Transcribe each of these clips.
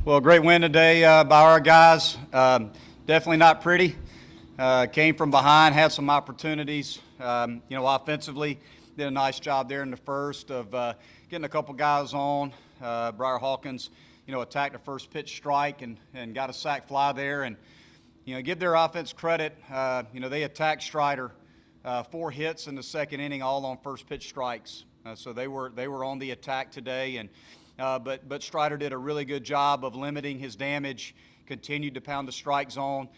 Well, great win today by our guys. Definitely not pretty. Came from behind, had some opportunities. Offensively, did a nice job there in the first of getting a couple guys on. Briar Hawkins, attacked the first pitch strike and got a sac fly there. And, give their offense credit. They attacked Strider. 4 hits in the second inning, all on first pitch strikes. So they were on the attack today, and but Strider did a really good job of limiting his damage. Continued to pound the strike zone.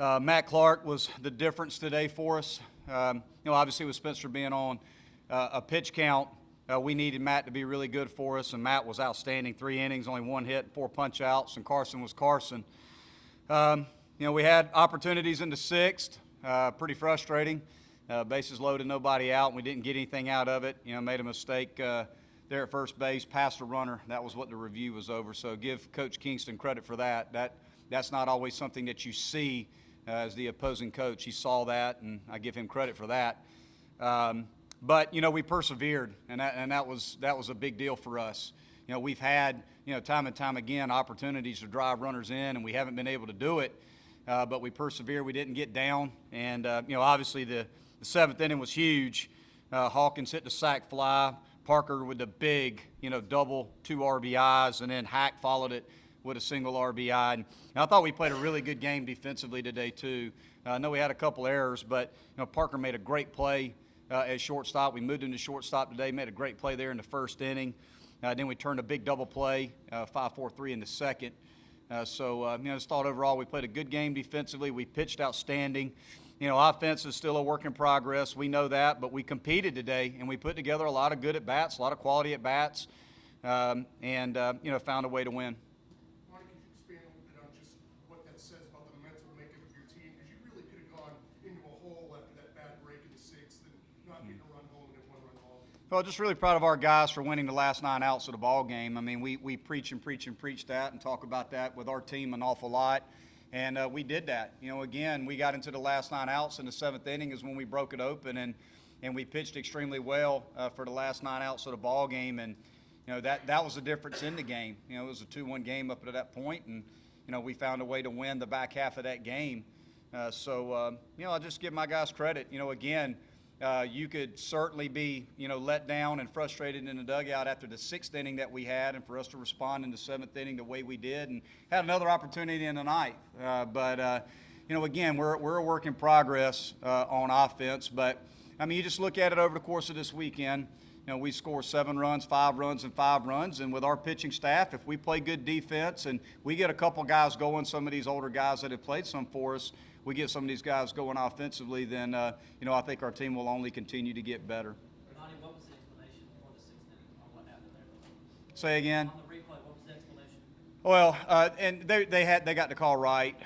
Matt Clark was the difference today for us. Obviously with Spencer being on a pitch count, we needed Matt to be really good for us, and Matt was outstanding. 3 innings, only 1 hit, 4 punch outs, and Carson was Carson. We had opportunities in the 6th. Pretty frustrating. Bases loaded, nobody out, and we didn't get anything out of it. Made a mistake there at first base, passed a runner. That was what the review was over. So give Coach Kingston credit for that. That's not always something that you see as the opposing coach. He saw that, and I give him credit for that. But we persevered, and that was a big deal for us. We've had time and time again opportunities to drive runners in, and we haven't been able to do it. But we persevered. We didn't get down, and obviously the 7th inning was huge. Hawkins hit the sac fly. Parker with the big, double 2 RBIs, and then Hack followed it with a single RBI. And I thought we played a really good game defensively today too. I know we had a couple errors, but Parker made a great play at shortstop. We moved him to shortstop today. Made a great play there in the first inning. Then we turned a big double play, 5-4-3 in the second. Just thought overall we played a good game defensively. We pitched outstanding. Offense is still a work in progress. We know that, but we competed today, and we put together a lot of good at-bats, a lot of quality at-bats, and found a way to win. Monte, could you expand a little bit on just what that says about the mental makeup of your team? Because you really could have gone into a hole after that bad break in the 6th and not getting a run home and a 1-run ball game. Well, just really proud of our guys for winning the last 9 outs of the ball game. I mean, we preach that and talk about that with our team an awful lot. And we did that. Again, we got into the last 9 outs in the 7th inning is when we broke it open, and we pitched extremely well for the last 9 outs of the ball game. And that was the difference in the game. It was a 2-1 game up to that point, and we found a way to win the back half of that game. I'll just give my guys credit. Again, you could certainly be let down and frustrated in the dugout after the 6th inning that we had, and for us to respond in the 7th inning the way we did, and had another opportunity in the 9th. Again, we're a work in progress on offense. But you just look at it over the course of this weekend. We score 7 runs, 5 runs, and 5 runs. And with our pitching staff, if we play good defense and we get a couple guys going, some of these older guys that have played some for us, we get some of these guys going offensively, then, I think our team will only continue to get better. Ronnie, what was the explanation for the 6th inning on what happened there? Say again? On the replay, what was the explanation? Well, and they got the call right.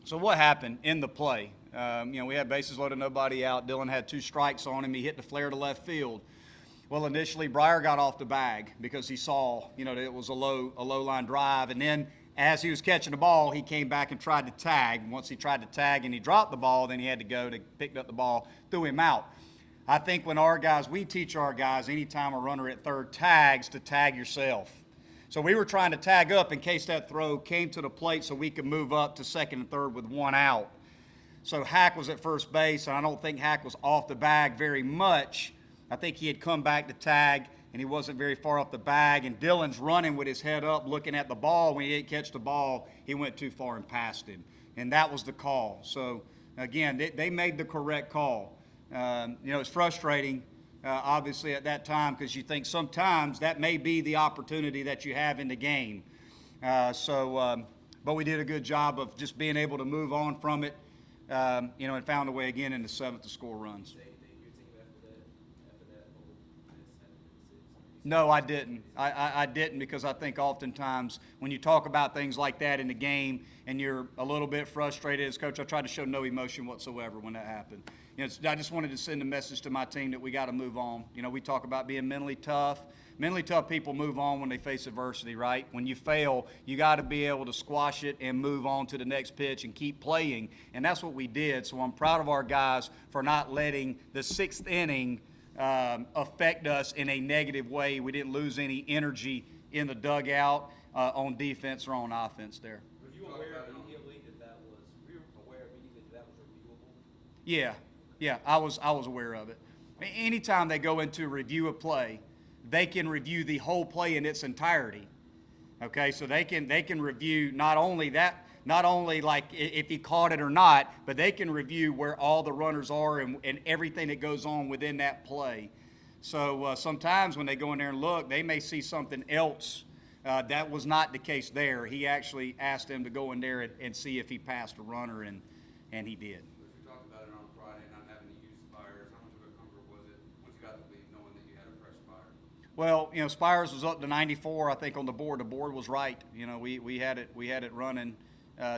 So what happened in the play? We had bases loaded, nobody out. Dylan had 2 strikes on him. He hit the flare to left field. Well, initially, Briar got off the bag because he saw, that it was a low line drive. And then as he was catching the ball, he came back and tried to tag. Once he tried to tag and he dropped the ball, then he had to go to pick up the ball, threw him out. I think when we teach our guys, anytime a runner at third tags, to tag yourself. So we were trying to tag up in case that throw came to the plate so we could move up to second and third with 1 out. So Hack was at first base, and I don't think Hack was off the bag very much. I think he had come back to tag, and he wasn't very far off the bag. And Dylan's running with his head up looking at the ball. When he didn't catch the ball, he went too far and passed him. And that was the call. So, again, they made the correct call. It's frustrating, obviously, at that time because you think sometimes that may be the opportunity that you have in the game. But we did a good job of just being able to move on from it. And found a way again in the 7th to score runs. No, I didn't. I didn't because I think oftentimes when you talk about things like that in the game and you're a little bit frustrated as coach, I try to show no emotion whatsoever when that happened. I just wanted to send a message to my team that we got to move on. We talk about being mentally tough. Mentally tough people move on when they face adversity, right? When you fail, you got to be able to squash it and move on to the next pitch and keep playing. And that's what we did. So I'm proud of our guys for not letting the 6th inning affect us in a negative way. We didn't lose any energy in the dugout on defense or on offense there. Were you aware immediately were you aware immediately that was reviewable? Yeah, I was aware of it. Anytime they go into review a play, they can review the whole play in its entirety. Okay, so they can review not only like if he caught it or not, but they can review where all the runners are and everything that goes on within that play. So sometimes when they go in there and look, they may see something else that was not the case there. He actually asked them to go in there and see if he passed a runner, and he did. We talked about it on Friday, not having to use Spires. How much of a comfort was it once you got the lead, knowing that you had a fresh Spire? Well, Spires was up to 94, I think, on the board. The board was right. We had it running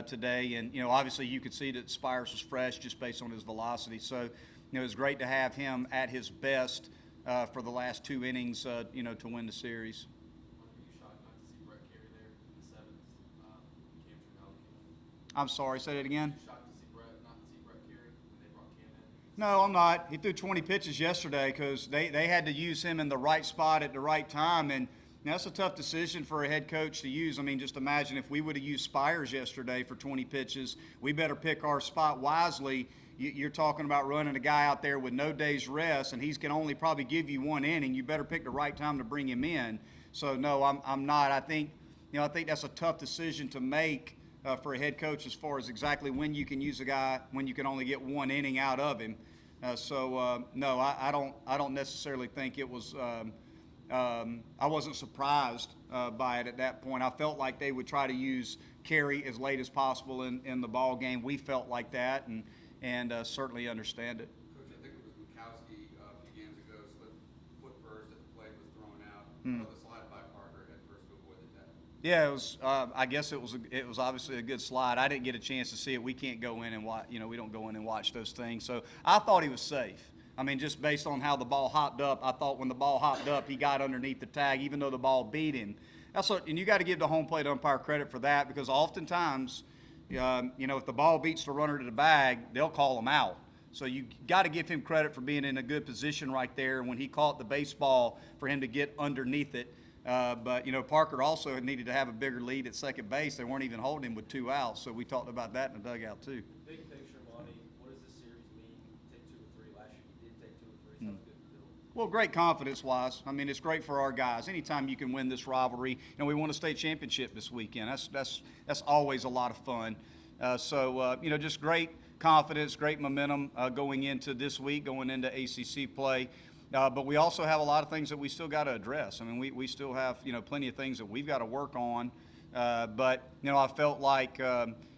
today, and obviously you could see that Spires was fresh just based on his velocity. So, it was great to have him at his best for the last 2 innings, to win the series. Were you shocked not to see Brett Carey there in the seventh? Cam Trinaldo. I'm sorry, say that again. Were you shocked to see not to see Brett Carey when they brought Cam in? No, I'm not. He threw 20 pitches yesterday because they had to use him in the right spot at the right time, and that's a tough decision for a head coach to use. I mean, just imagine if we would have used Spires yesterday for 20 pitches. We better pick our spot wisely. You're talking about running a guy out there with no day's rest, and he's can only probably give you 1 inning. You better pick the right time to bring him in. So no, I'm not. I think that's a tough decision to make for a head coach as far as exactly when you can use a guy when you can only get 1 inning out of him. No, I don't necessarily think it was. I wasn't surprised by it at that point. I felt like they would try to use Carey as late as possible in the ball game. We felt like that, and certainly understand it. Coach, I think it was Mikowski a few games ago slipped foot first as the play was thrown out. The slide by Parker head first to avoid the tag. Yeah, it was. I guess it was obviously a good slide. I didn't get a chance to see it. We can't go in and watch. We don't go in and watch those things. So I thought he was safe. I mean, just based on how the ball hopped up, I thought when the ball hopped up, he got underneath the tag, even though the ball beat him. And you got to give the home plate umpire credit for that because oftentimes, if the ball beats the runner to the bag, they'll call him out. So you got to give him credit for being in a good position right there when he caught the baseball for him to get underneath it. But Parker also needed to have a bigger lead at second base. They weren't even holding him with 2 outs, so we talked about that in the dugout too. Big picture, Monte, what does this series mean? Take 2 or 3 last year. You did take 2 or 3. Sounds good to feel. Well, great confidence-wise. I mean, it's great for our guys. Anytime you can win this rivalry, we won a state championship this weekend. That's always a lot of fun. Just great confidence, great momentum going into this week, going into ACC play. But we also have a lot of things that we still got to address. I mean, we still have, plenty of things that we've got to work on. But I felt like,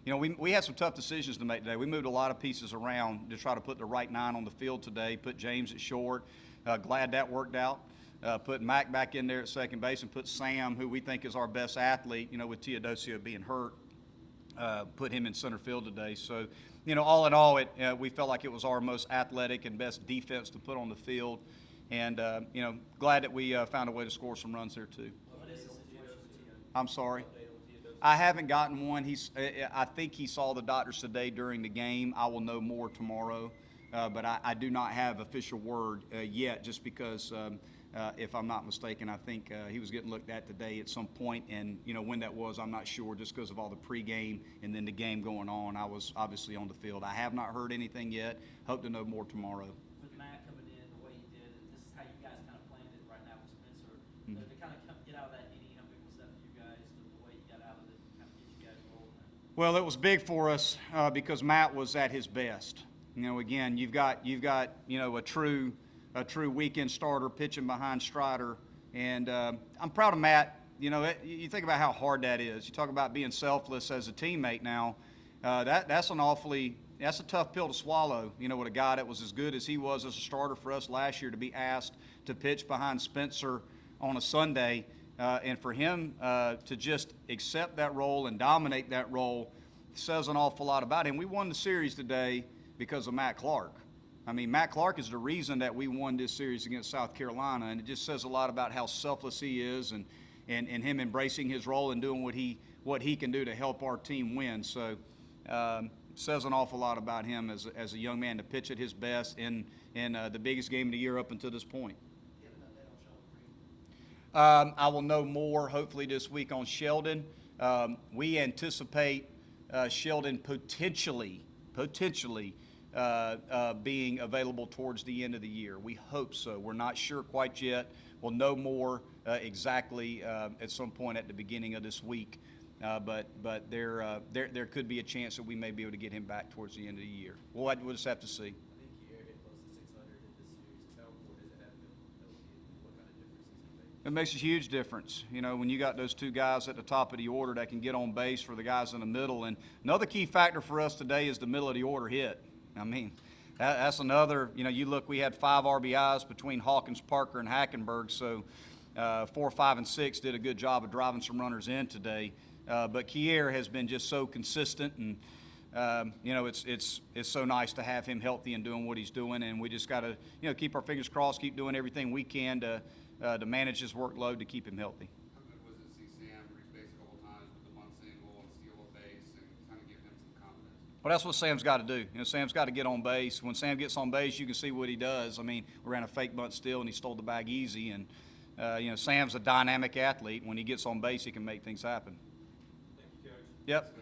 we had some tough decisions to make today. We moved a lot of pieces around to try to put the right 9 on the field today, put James at short. Glad that worked out. Put Mac back in there at second base and put Sam, who we think is our best athlete, with Teodosio being hurt, put him in center field today. So, all in all, we felt like it was our most athletic and best defense to put on the field. And, glad that we found a way to score some runs there, too. What is the situation with Tito? I'm sorry. Update on Teodosio? I haven't gotten one. I think he saw the doctors today during the game. I will know more tomorrow. But I do not have official word yet just because, if I'm not mistaken, I think he was getting looked at today at some point. And, when that was, I'm not sure just because of all the pregame and then the game going on. I was obviously on the field. I have not heard anything yet. Hope to know more tomorrow. With Matt coming in the way he did, and this is how you guys kind of planned it right now with Spencer. To kind of get out of that inning, how big was that for you guys? The way you got out of it, kind of get you guys rolling. Well, it was big for us because Matt was at his best. Again, you've got a true weekend starter pitching behind Strider, and I'm proud of Matt. You think about how hard that is. You talk about being selfless as a teammate. Now, that's a tough pill to swallow. With a guy that was as good as he was as a starter for us last year to be asked to pitch behind Spencer on a Sunday, and for him to just accept that role and dominate that role says an awful lot about him. We won the series today because of Matt Clark. I mean, Matt Clark is the reason that we won this series against South Carolina, and it just says a lot about how selfless he is and him embracing his role and doing what he can do to help our team win. So says an awful lot about him as a young man to pitch at his best in the biggest game of the year up until this point. Do you have an update on Sean Freed? I will know more hopefully this week on Sheldon. We anticipate Sheldon potentially being available towards the end of the year. We hope so. We're not sure quite yet. We'll know more exactly at some point at the beginning of this week. But there could be a chance that we may be able to get him back towards the end of the year. We'll just have to see. I think Kier hit close to 600 in this series. How important is it having him healthy, and what kind of difference does he make? It makes a huge difference. You know, when you got those two guys at the top of the order that can get on base for the guys in the middle. And another key factor for us today is the middle of the order hit. I mean, that's another, you know, you look, we had 5 RBIs between Hawkins, Parker, and Hackenberg. So 4, 5, and 6 did a good job of driving some runners in today. But Kier has been just so consistent, and you know, it's so nice to have him healthy and doing what he's doing. And we just got to, you know, keep our fingers crossed, keep doing everything we can to manage his workload to keep him healthy. How good was it to see Sam reach base a couple times with the bunt single and steal a base and kind of give him some confidence? Well, that's what Sam's got to do. You know, Sam's got to get on base. When Sam gets on base, you can see what he does. I mean, we ran a fake bunt steal, and he stole the bag easy. And you know, Sam's a dynamic athlete. When he gets on base, he can make things happen. Thank you, Coach. Yep.